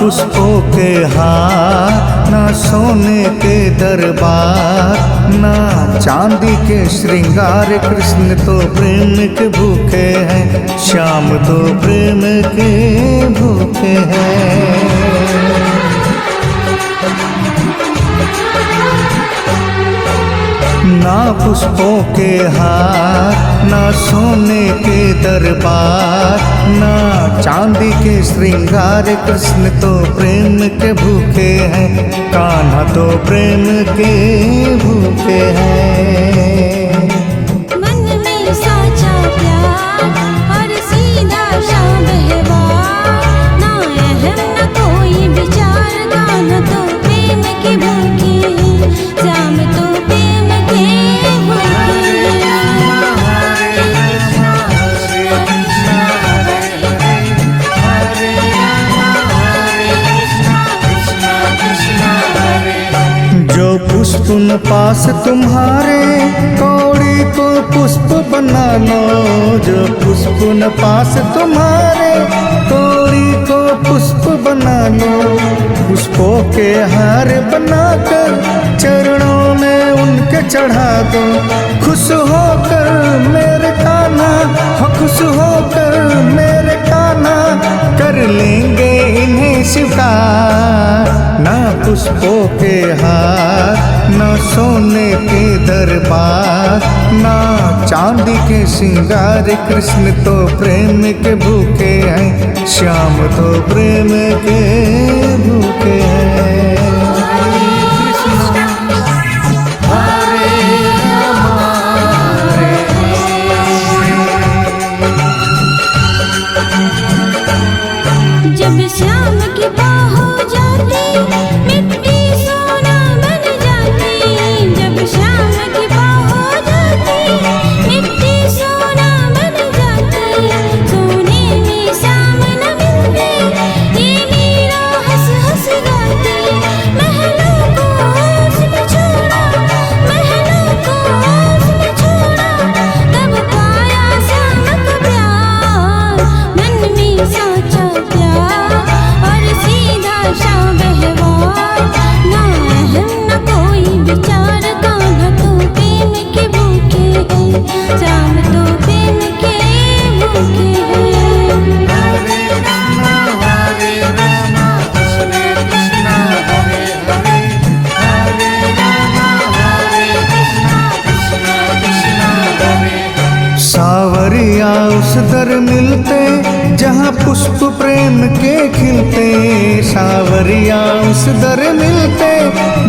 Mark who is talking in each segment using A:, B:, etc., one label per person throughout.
A: पुष्पों के हार, ना सोने के दरबार, ना चांदी के श्रृंगार। कृष्ण तो प्रेम के भूखे हैं, श्याम तो प्रेम के भूखे हैं। ना पुष्पों के हार, ना सोने के दरबार, ना चांदी के श्रृंगार। कृष्ण तो प्रेम के भूखे हैं, कान्हा तो प्रेम के भूखे हैं।
B: मन में साचा प्यार और सीधा सा व्यवहार, ना अहम न कोई विचार। कान्हा तो प्रेम के भूखे हैं, श्याम तो प्रेम के भूखे हैं।
A: जो पुष्प न पास तुम्हारे, कौड़ी को पुष्प बना लो। जो पुष्प न पास तुम्हारे, कौड़ी को पुष्प बना लो। पुष्पों के हार बनाकर चरणों में उनके चढ़ा दो। खुश होकर मेरे कान्हा, खुश होकर मेरे कान्हा, कर लेंगे इन्हें स्वीकार। ना पुष्पों के हार, ना सोने के दरबार, ना चांदी के श्रृंगार। कृष्ण तो प्रेम के भूखे हैं, श्याम तो प्रेम के भूखे हैं।
B: जब श्याम की बाह हो जाती, मिट्टी सोना बन जाती। जब श्याम की बाह हो जाती, मिट्टी सोना बन जाती। सोने में श्याम न मिलते, ये मीरा हंस हंस गाती। महलों को उसने छोड़ा, महलों को उसने छोड़ा, तब पाया श्याम का प्यार। मन में साचा प्यार और सीधा सा व्यवहार, ना अहम न कोई विचार। कान्हा तो प्रेम के भूखे हैं, श्याम तो प्रेम के भूखे हैं।
A: सावरिया उस दर मिलते, जहाँ पुष्प प्रेम के खिलते। सावरिया उस दर मिलते,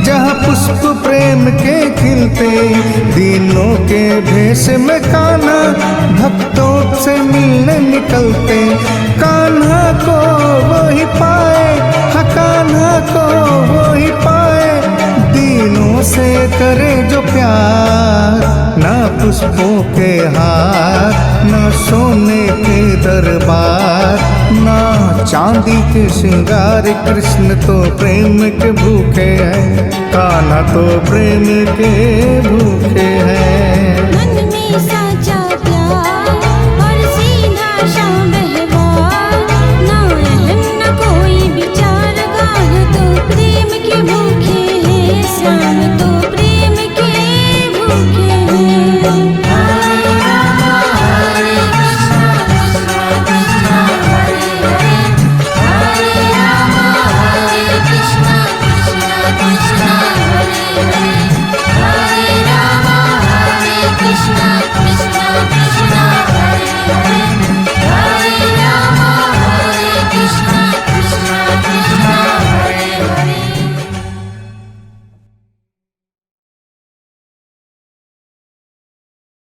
A: जहाँ पुष्प प्रेम के खिलते। दीनों के भेष में कान्हा भक्तों से मिलने निकलते। कान्हा को वो ही पाए, हाँ कान्हा को वो ही पाए, दीनों से करे जो प्यार। ना पुष्पों के हार, ना सोने के दरबार, ना चांदी के श्रृंगार। कृष्ण तो प्रेम के भूखे हैं, कान्हा तो प्रेम के भूखे हैं।
B: मन में साचा प्यार और सीधा सा व्यवहार, ना अहम न कोई विचार। कान्हा तो प्रेम के भूखे हैं, श्याम तो प्रेम के भूखे हैं। Krishna